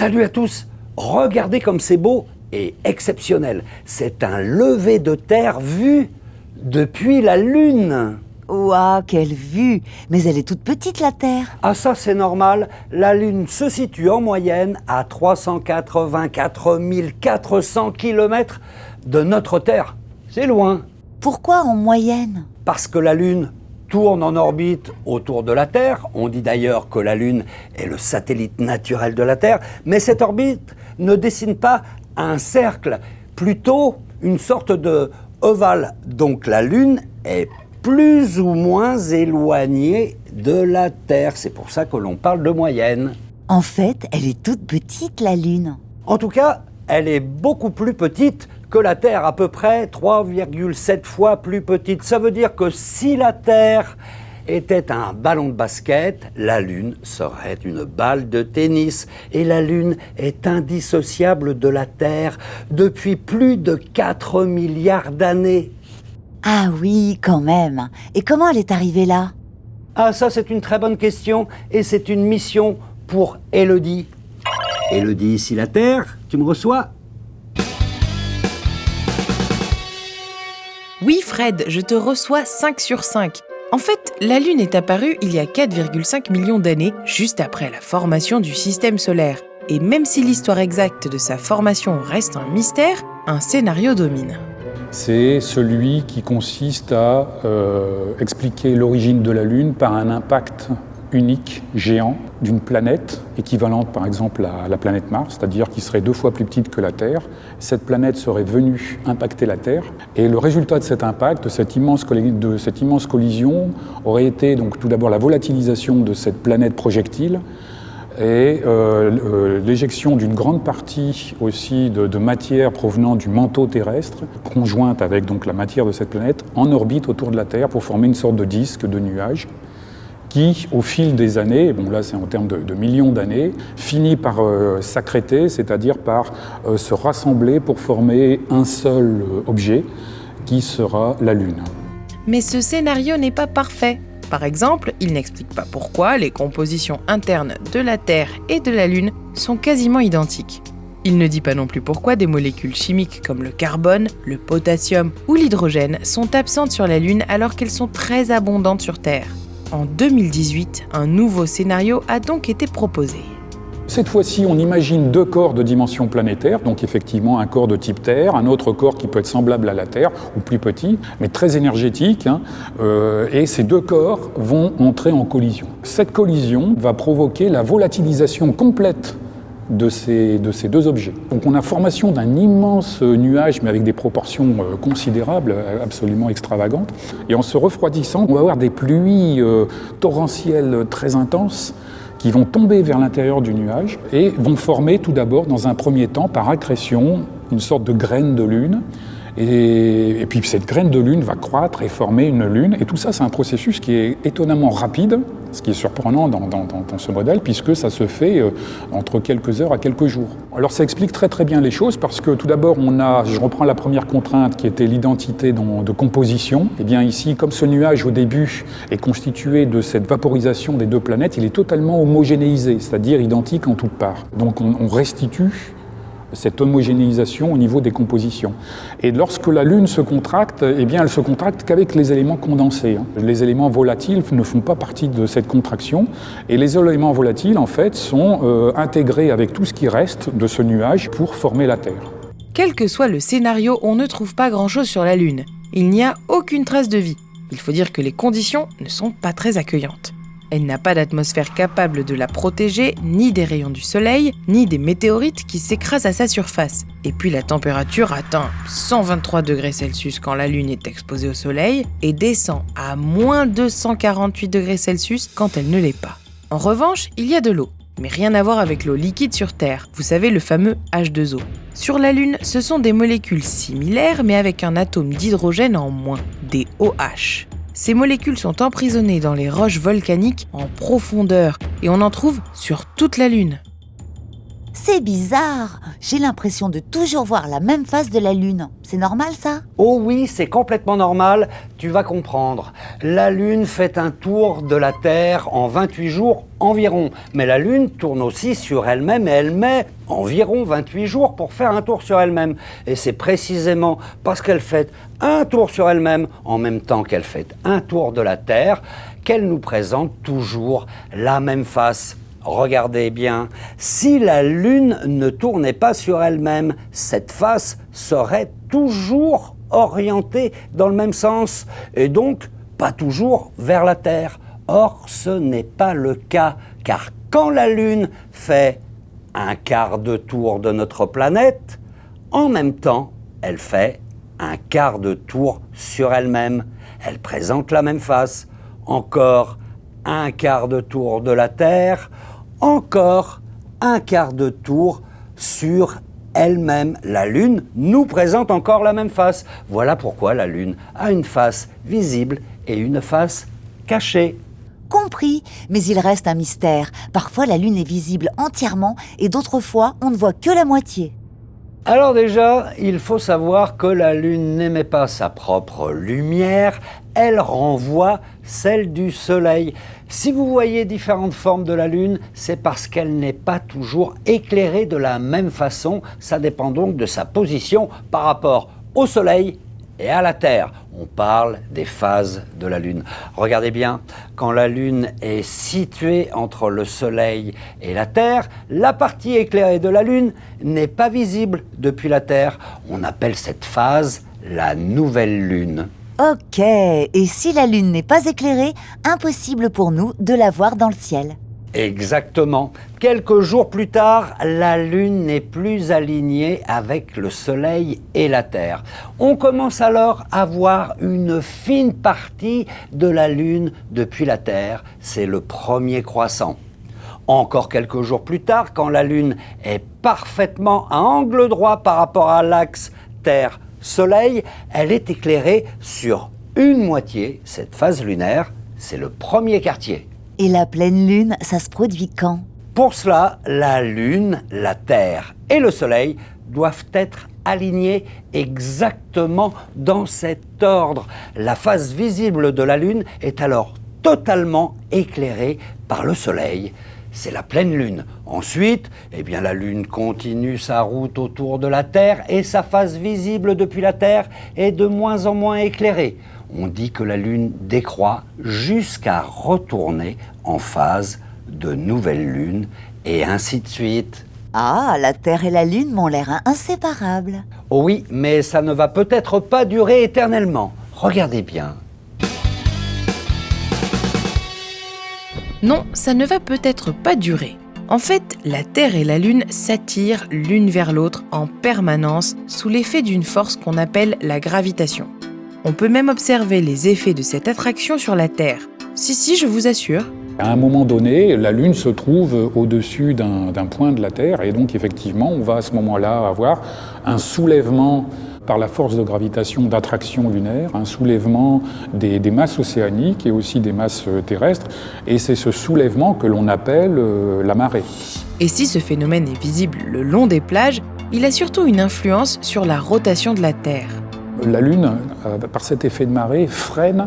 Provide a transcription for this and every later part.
Salut à tous! Regardez comme c'est beau et exceptionnel. C'est un lever de terre vu depuis la Lune. Ouah, quelle vue! Mais elle est toute petite, la Terre. Ah ça c'est normal, la Lune se situe en moyenne à 384 400 km de notre Terre. C'est loin. Pourquoi en moyenne? Parce que la Lune tourne en orbite autour de la Terre. On dit d'ailleurs que la Lune est le satellite naturel de la Terre. Mais cette orbite ne dessine pas un cercle, plutôt une sorte de ovale. Donc la Lune est plus ou moins éloignée de la Terre. C'est pour ça que l'on parle de moyenne. En fait, elle est toute petite, la Lune. En tout cas, elle est beaucoup plus petite que la Terre, à peu près 3,7 fois plus petite. Ça veut dire que si la Terre était un ballon de basket, la Lune serait une balle de tennis. Et la Lune est indissociable de la Terre depuis plus de 4 milliards d'années. Ah oui, quand même. Et comment elle est arrivée là? Ah, ça c'est une très bonne question et c'est une mission pour Élodie. Élodie, ici la Terre, tu me reçois ? Oui Fred, je te reçois 5 sur 5. En fait, la Lune est apparue il y a 4,5 millions d'années, juste après la formation du système solaire. Et même si l'histoire exacte de sa formation reste un mystère, un scénario domine. C'est celui qui consiste à expliquer l'origine de la Lune par un impact unique, géant, d'une planète équivalente par exemple à la planète Mars, c'est-à-dire qui serait 2 fois plus petite que la Terre. Cette planète serait venue impacter la Terre et le résultat de cet impact, de cette immense collision, aurait été donc tout d'abord la volatilisation de cette planète projectile et l'éjection d'une grande partie aussi de matière provenant du manteau terrestre, conjointe avec donc la matière de cette planète, en orbite autour de la Terre pour former une sorte de disque, de nuage, qui, au fil des années, bon là c'est en termes de millions d'années, finit par s'accréter, c'est-à-dire par se rassembler pour former un seul objet, qui sera la Lune. Mais ce scénario n'est pas parfait. Par exemple, il n'explique pas pourquoi les compositions internes de la Terre et de la Lune sont quasiment identiques. Il ne dit pas non plus pourquoi des molécules chimiques comme le carbone, le potassium ou l'hydrogène sont absentes sur la Lune alors qu'elles sont très abondantes sur Terre. En 2018, un nouveau scénario a donc été proposé. Cette fois-ci, on imagine 2 corps de dimension planétaire, donc effectivement un corps de type Terre, un autre corps qui peut être semblable à la Terre, ou plus petit, mais très énergétique, et ces 2 corps vont entrer en collision. Cette collision va provoquer la volatilisation complète de ces 2 objets. Donc on a formation d'un immense nuage, mais avec des proportions considérables, absolument extravagantes. Et en se refroidissant, on va avoir des pluies torrentielles très intenses qui vont tomber vers l'intérieur du nuage et vont former tout d'abord, dans un premier temps, par accrétion, une sorte de graine de lune. Et puis cette graine de lune va croître et former une lune. Et tout ça, c'est un processus qui est étonnamment rapide, ce qui est surprenant dans ce modèle, puisque ça se fait entre quelques heures à quelques jours. Alors ça explique très très bien les choses, parce que tout d'abord, je reprends la première contrainte qui était l'identité de composition. Et bien ici, comme ce nuage au début est constitué de cette vaporisation des 2 planètes, il est totalement homogénéisé, c'est-à-dire identique en toutes parts. Donc on restitue cette homogénéisation au niveau des compositions. Et lorsque la Lune se contracte, eh bien, elle se contracte qu'avec les éléments condensés. Les éléments volatiles ne font pas partie de cette contraction, et les éléments volatiles, en fait, sont intégrés avec tout ce qui reste de ce nuage pour former la Terre. Quel que soit le scénario, on ne trouve pas grand-chose sur la Lune. Il n'y a aucune trace de vie. Il faut dire que les conditions ne sont pas très accueillantes. Elle n'a pas d'atmosphère capable de la protéger, ni des rayons du soleil, ni des météorites qui s'écrasent à sa surface. Et puis la température atteint 123 degrés Celsius quand la Lune est exposée au soleil et descend à moins 248 degrés Celsius quand elle ne l'est pas. En revanche, il y a de l'eau, mais rien à voir avec l'eau liquide sur Terre, vous savez le fameux H2O. Sur la Lune, ce sont des molécules similaires mais avec un atome d'hydrogène en moins, des OH. Ces molécules sont emprisonnées dans les roches volcaniques en profondeur et on en trouve sur toute la Lune. C'est bizarre. J'ai l'impression de toujours voir la même face de la Lune. C'est normal, ça? Oh oui, c'est complètement normal, tu vas comprendre. La Lune fait un tour de la Terre en 28 jours environ. Mais la Lune tourne aussi sur elle-même et elle met environ 28 jours pour faire un tour sur elle-même. Et c'est précisément parce qu'elle fait un tour sur elle-même en même temps qu'elle fait un tour de la Terre qu'elle nous présente toujours la même face. Regardez bien, si la Lune ne tournait pas sur elle-même, cette face serait toujours orientée dans le même sens et donc pas toujours vers la Terre. Or, ce n'est pas le cas, car quand la Lune fait un quart de tour de notre planète, en même temps, elle fait un quart de tour sur elle-même. Elle présente la même face. Encore un quart de tour de la Terre, encore un quart de tour sur elle-même. La Lune nous présente encore la même face. Voilà pourquoi la Lune a une face visible et une face cachée. Compris, mais il reste un mystère. Parfois, la Lune est visible entièrement et d'autres fois, on ne voit que la moitié. Alors déjà, il faut savoir que la Lune n'émet pas sa propre lumière, elle renvoie celle du Soleil. Si vous voyez différentes formes de la Lune, c'est parce qu'elle n'est pas toujours éclairée de la même façon. Ça dépend donc de sa position par rapport au Soleil et à la Terre. On parle des phases de la Lune. Regardez bien, quand la Lune est située entre le Soleil et la Terre, la partie éclairée de la Lune n'est pas visible depuis la Terre. On appelle cette phase la nouvelle Lune. Ok, et si la Lune n'est pas éclairée, impossible pour nous de la voir dans le ciel. Exactement. Quelques jours plus tard, la Lune n'est plus alignée avec le Soleil et la Terre. On commence alors à voir une fine partie de la Lune depuis la Terre. C'est le premier croissant. Encore quelques jours plus tard, quand la Lune est parfaitement à angle droit par rapport à l'axe Terre-Soleil, elle est éclairée sur une moitié. Cette phase lunaire, c'est le premier quartier. Et la pleine Lune, ça se produit quand? Pour cela, la Lune, la Terre et le Soleil doivent être alignés exactement dans cet ordre. La face visible de la Lune est alors totalement éclairée par le Soleil. C'est la pleine Lune. Ensuite, la Lune continue sa route autour de la Terre et sa face visible depuis la Terre est de moins en moins éclairée. On dit que la Lune décroît jusqu'à retourner en phase de nouvelle Lune et ainsi de suite. Ah, la Terre et la Lune m'ont l'air inséparables. Oh oui, mais ça ne va peut-être pas durer éternellement. Regardez bien. Non, ça ne va peut-être pas durer. En fait, la Terre et la Lune s'attirent l'une vers l'autre en permanence sous l'effet d'une force qu'on appelle la gravitation. On peut même observer les effets de cette attraction sur la Terre. Si, je vous assure. À un moment donné, la Lune se trouve au-dessus d'un point de la Terre et donc effectivement, on va à ce moment-là avoir un soulèvement par la force de gravitation d'attraction lunaire, un soulèvement des masses océaniques et aussi des masses terrestres, et c'est ce soulèvement que l'on appelle la marée. Et si ce phénomène est visible le long des plages, il a surtout une influence sur la rotation de la Terre. La Lune, par cet effet de marée, freine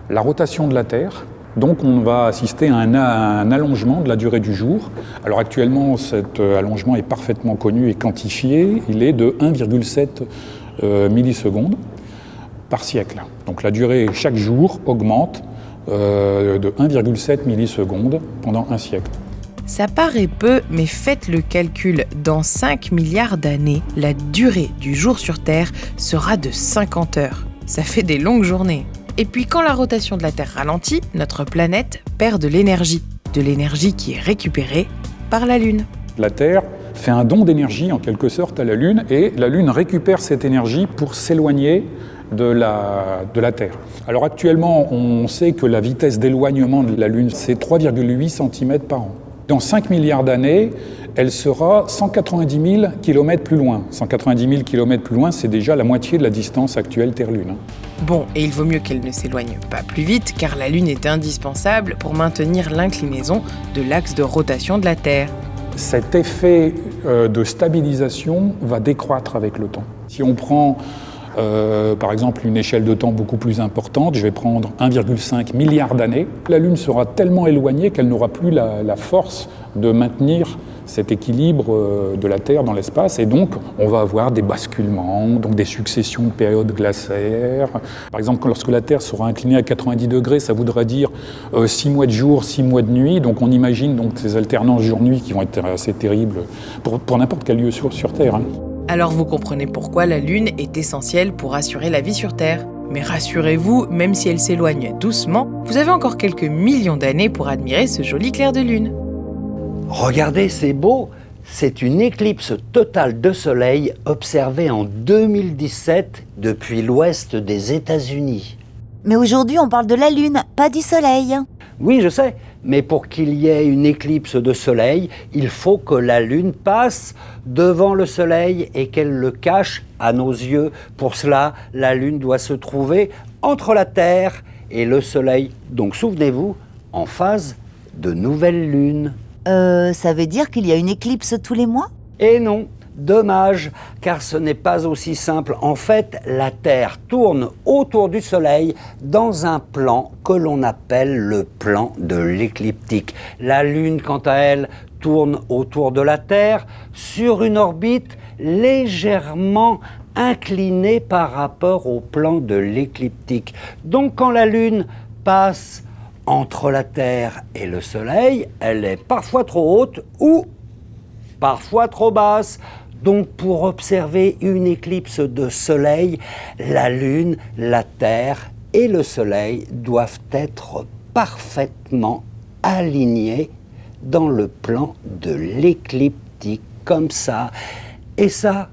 la rotation de la Terre. Donc on va assister à un allongement de la durée du jour. Alors actuellement, cet allongement est parfaitement connu et quantifié. Il est de 1,7 millisecondes par siècle. Donc la durée chaque jour augmente de 1,7 millisecondes pendant un siècle. Ça paraît peu, mais faites le calcul. Dans 5 milliards d'années, la durée du jour sur Terre sera de 50 heures. Ça fait des longues journées. Et puis quand la rotation de la Terre ralentit, notre planète perd de l'énergie qui est récupérée par la Lune. La Terre fait un don d'énergie en quelque sorte à la Lune et la Lune récupère cette énergie pour s'éloigner de la Terre. Alors actuellement, on sait que la vitesse d'éloignement de la Lune, c'est 3,8 cm par an. Dans 5 milliards d'années, elle sera 190 000 km plus loin. 190 000 km plus loin, c'est déjà la moitié de la distance actuelle Terre-Lune. Bon, et il vaut mieux qu'elle ne s'éloigne pas plus vite, car la Lune est indispensable pour maintenir l'inclinaison de l'axe de rotation de la Terre. cet effet de stabilisation va décroître avec le temps. Si on prend par exemple une échelle de temps beaucoup plus importante, je vais prendre 1,5 milliard d'années, la Lune sera tellement éloignée qu'elle n'aura plus la force de maintenir cet équilibre de la Terre dans l'espace, et donc on va avoir des basculements, donc des successions de périodes glaciaires. Par exemple, lorsque la Terre sera inclinée à 90 degrés, ça voudra dire 6 mois de jour, 6 mois de nuit, donc on imagine donc ces alternances jour-nuit qui vont être assez terribles pour n'importe quel lieu sur Terre. Hein. Alors vous comprenez pourquoi la Lune est essentielle pour assurer la vie sur Terre. Mais rassurez-vous, même si elle s'éloigne doucement, vous avez encore quelques millions d'années pour admirer ce joli clair de lune. Regardez, c'est beau, c'est une éclipse totale de soleil observée en 2017 depuis l'ouest des États-Unis. Mais aujourd'hui, on parle de la Lune, pas du Soleil. Oui, je sais, mais pour qu'il y ait une éclipse de soleil, il faut que la Lune passe devant le soleil et qu'elle le cache à nos yeux. Pour cela, la Lune doit se trouver entre la Terre et le soleil. Donc souvenez-vous, en phase de nouvelle lune. Ça veut dire qu'il y a une éclipse tous les mois ? Et non, dommage, car ce n'est pas aussi simple. En fait, la Terre tourne autour du Soleil dans un plan que l'on appelle le plan de l'écliptique. La Lune, quant à elle, tourne autour de la Terre sur une orbite légèrement inclinée par rapport au plan de l'écliptique. Donc quand la Lune passe entre la Terre et le Soleil, elle est parfois trop haute ou parfois trop basse. Donc pour observer une éclipse de Soleil, la Lune, la Terre et le Soleil doivent être parfaitement alignés dans le plan de l'écliptique, comme ça. Et ça,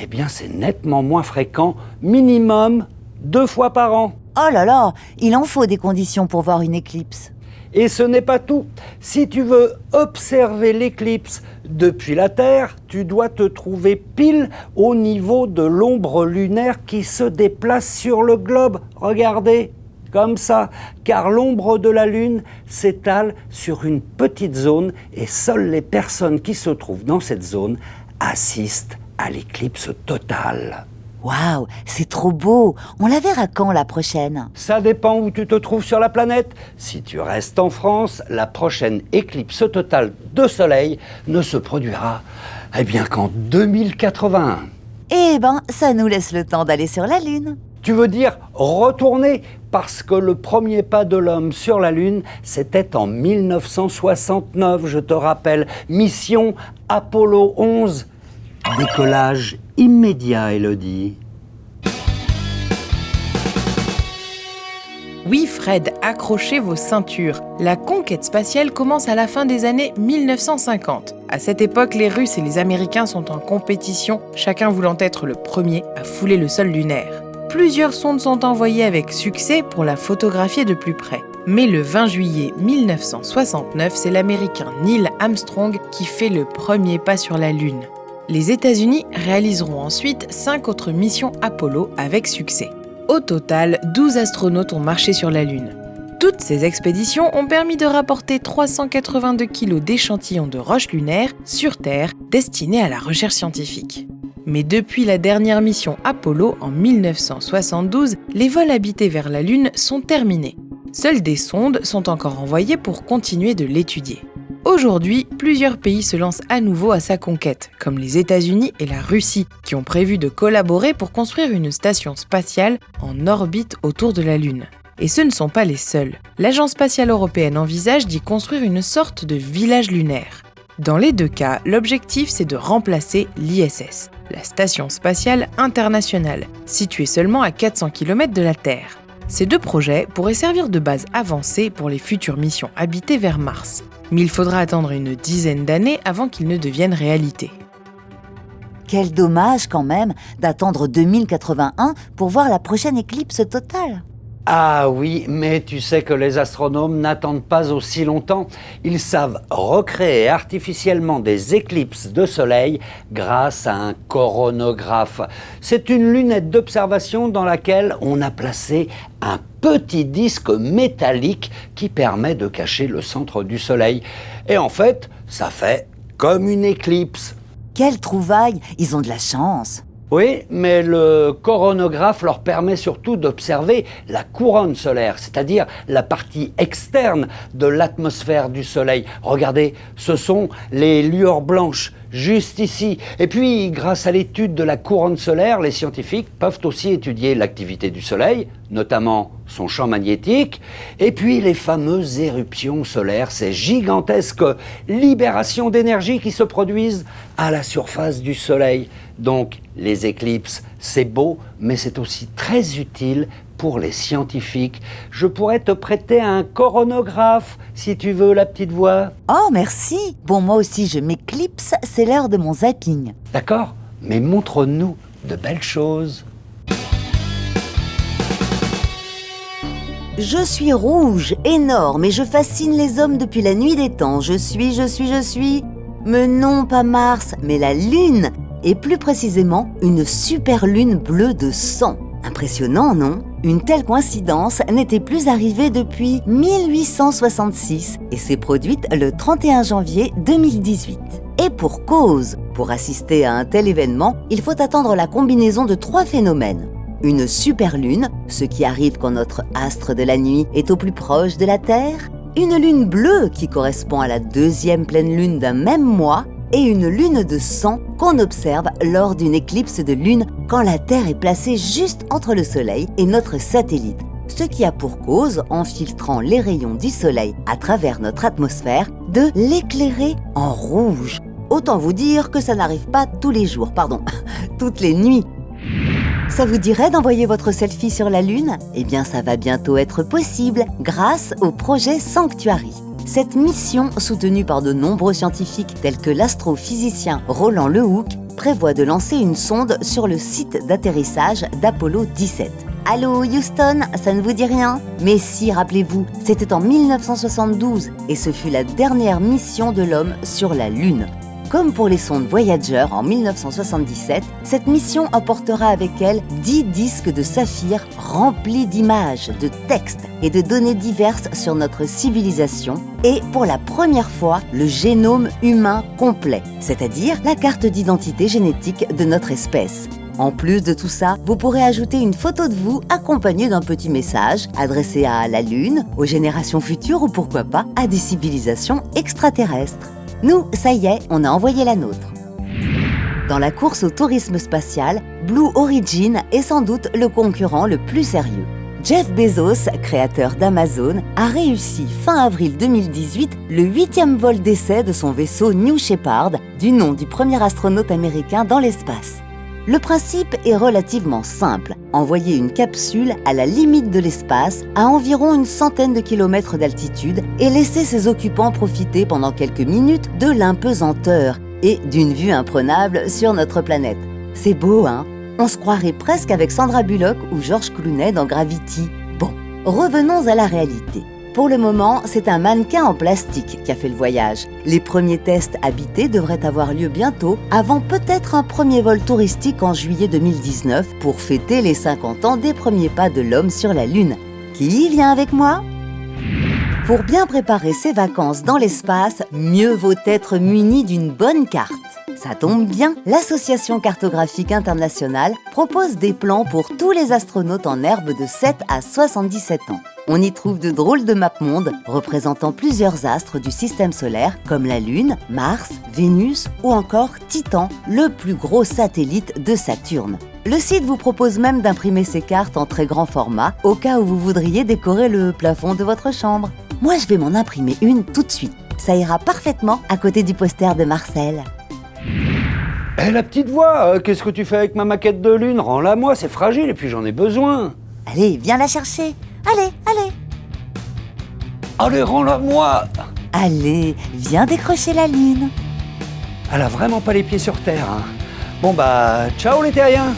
eh bien c'est nettement moins fréquent, minimum 2 fois par an. Oh là là, il en faut des conditions pour voir une éclipse. Et ce n'est pas tout. Si tu veux observer l'éclipse depuis la Terre, tu dois te trouver pile au niveau de l'ombre lunaire qui se déplace sur le globe. Regardez, comme ça, car l'ombre de la Lune s'étale sur une petite zone et seules les personnes qui se trouvent dans cette zone assistent à l'éclipse totale. Waouh, c'est trop beau. On la verra quand la prochaine ? Ça dépend où tu te trouves sur la planète. Si tu restes en France, la prochaine éclipse totale de soleil ne se produira qu'en 2081. Eh ben, ça nous laisse le temps d'aller sur la Lune. Tu veux dire retourner ? Parce que le premier pas de l'homme sur la Lune, c'était en 1969, je te rappelle. Mission Apollo 11. Décollage immédiat, Élodie. Oui, Fred, accrochez vos ceintures. La conquête spatiale commence à la fin des années 1950. À cette époque, les Russes et les Américains sont en compétition, chacun voulant être le premier à fouler le sol lunaire. Plusieurs sondes sont envoyées avec succès pour la photographier de plus près. Mais le 20 juillet 1969, c'est l'Américain Neil Armstrong qui fait le premier pas sur la Lune. Les États-Unis réaliseront ensuite 5 autres missions Apollo avec succès. Au total, 12 astronautes ont marché sur la Lune. Toutes ces expéditions ont permis de rapporter 382 kg d'échantillons de roches lunaires sur Terre destinés à la recherche scientifique. Mais depuis la dernière mission Apollo en 1972, les vols habités vers la Lune sont terminés. Seules des sondes sont encore envoyées pour continuer de l'étudier. Aujourd'hui, plusieurs pays se lancent à nouveau à sa conquête, comme les États-Unis et la Russie, qui ont prévu de collaborer pour construire une station spatiale en orbite autour de la Lune. Et ce ne sont pas les seuls. L'Agence spatiale européenne envisage d'y construire une sorte de village lunaire. Dans les deux cas, l'objectif c'est de remplacer l'ISS, la Station spatiale internationale, située seulement à 400 km de la Terre. Ces deux projets pourraient servir de base avancée pour les futures missions habitées vers Mars. Mais il faudra attendre une dizaine d'années avant qu'ils ne deviennent réalité. Quel dommage quand même d'attendre 2081 pour voir la prochaine éclipse totale. Ah oui, mais tu sais que les astronomes n'attendent pas aussi longtemps. Ils savent recréer artificiellement des éclipses de soleil grâce à un coronographe. C'est une lunette d'observation dans laquelle on a placé un petit disque métallique qui permet de cacher le centre du soleil. Et en fait, ça fait comme une éclipse. Quelle trouvaille! Ils ont de la chance. Oui, mais le coronographe leur permet surtout d'observer la couronne solaire, c'est-à-dire la partie externe de l'atmosphère du Soleil. Regardez, ce sont les lueurs blanches, juste ici. Et puis, grâce à l'étude de la couronne solaire, les scientifiques peuvent aussi étudier l'activité du Soleil, notamment son champ magnétique, et puis les fameuses éruptions solaires, ces gigantesques libérations d'énergie qui se produisent à la surface du Soleil. Donc, les éclipses, c'est beau, mais c'est aussi très utile pour les scientifiques. Je pourrais te prêter un coronographe, si tu veux, la petite voix. Oh, merci. Bon, moi aussi, je m'éclipse, c'est l'heure de mon zapping. D'accord? Mais montre-nous de belles choses. Je suis rouge, énorme, et je fascine les hommes depuis la nuit des temps. Je suis... Mais non, pas Mars, mais la Lune. Et plus précisément, une super lune bleue de sang. Impressionnant, non? Une telle coïncidence n'était plus arrivée depuis 1866 et s'est produite le 31 janvier 2018. Et pour cause, pour assister à un tel événement, il faut attendre la combinaison de 3 phénomènes. Une superlune, ce qui arrive quand notre astre de la nuit est au plus proche de la Terre, une lune bleue qui correspond à la 2e pleine lune d'un même mois, et une lune de sang qu'on observe lors d'une éclipse de lune quand la Terre est placée juste entre le Soleil et notre satellite, ce qui a pour cause, en filtrant les rayons du Soleil à travers notre atmosphère, de l'éclairer en rouge. Autant vous dire que ça n'arrive pas tous les jours, toutes les nuits. Ça vous dirait d'envoyer votre selfie sur la Lune? Eh bien, ça va bientôt être possible grâce au projet Sanctuary. Cette mission, soutenue par de nombreux scientifiques tels que l'astrophysicien Roland Lehoucq, prévoit de lancer une sonde sur le site d'atterrissage d'Apollo 17. Allô Houston, ça ne vous dit rien? Mais si, rappelez-vous, c'était en 1972 et ce fut la dernière mission de l'homme sur la Lune. Comme pour les sondes Voyager en 1977, cette mission apportera avec elle 10 disques de saphir remplis d'images, de textes et de données diverses sur notre civilisation et, pour la première fois, le génome humain complet, c'est-à-dire la carte d'identité génétique de notre espèce. En plus de tout ça, vous pourrez ajouter une photo de vous accompagnée d'un petit message adressé à la Lune, aux générations futures ou pourquoi pas à des civilisations extraterrestres. Nous, ça y est, on a envoyé la nôtre. Dans la course au tourisme spatial, Blue Origin est sans doute le concurrent le plus sérieux. Jeff Bezos, créateur d'Amazon, a réussi fin avril 2018 le 8e vol d'essai de son vaisseau New Shepard, du nom du premier astronaute américain dans l'espace. Le principe est relativement simple. Envoyer une capsule à la limite de l'espace, à environ une centaine de kilomètres d'altitude, et laisser ses occupants profiter pendant quelques minutes de l'impesanteur et d'une vue imprenable sur notre planète. C'est beau, hein? On se croirait presque avec Sandra Bullock ou George Clooney dans Gravity. Bon, revenons à la réalité. Pour le moment, c'est un mannequin en plastique qui a fait le voyage. Les premiers tests habités devraient avoir lieu bientôt, avant peut-être un premier vol touristique en juillet 2019 pour fêter les 50 ans des premiers pas de l'homme sur la Lune. Qui vient avec moi? Pour bien préparer ses vacances dans l'espace, mieux vaut être muni d'une bonne carte. Ça tombe bien, l'Association cartographique internationale propose des plans pour tous les astronautes en herbe de 7 à 77 ans. On y trouve de drôles de mapmondes représentant plusieurs astres du système solaire comme la Lune, Mars, Vénus ou encore Titan, le plus gros satellite de Saturne. Le site vous propose même d'imprimer ces cartes en très grand format au cas où vous voudriez décorer le plafond de votre chambre. Moi, je vais m'en imprimer une tout de suite. Ça ira parfaitement à côté du poster de Marcel. Eh, la petite voix, qu'est-ce que tu fais avec ma maquette de Lune? Rends-la moi, c'est fragile et puis j'en ai besoin. Allez, viens la chercher. Allez. Allez, rends-la moi. Allez, viens décrocher la Lune. Elle a vraiment pas les pieds sur terre, hein. Bon bah, ciao les terriens.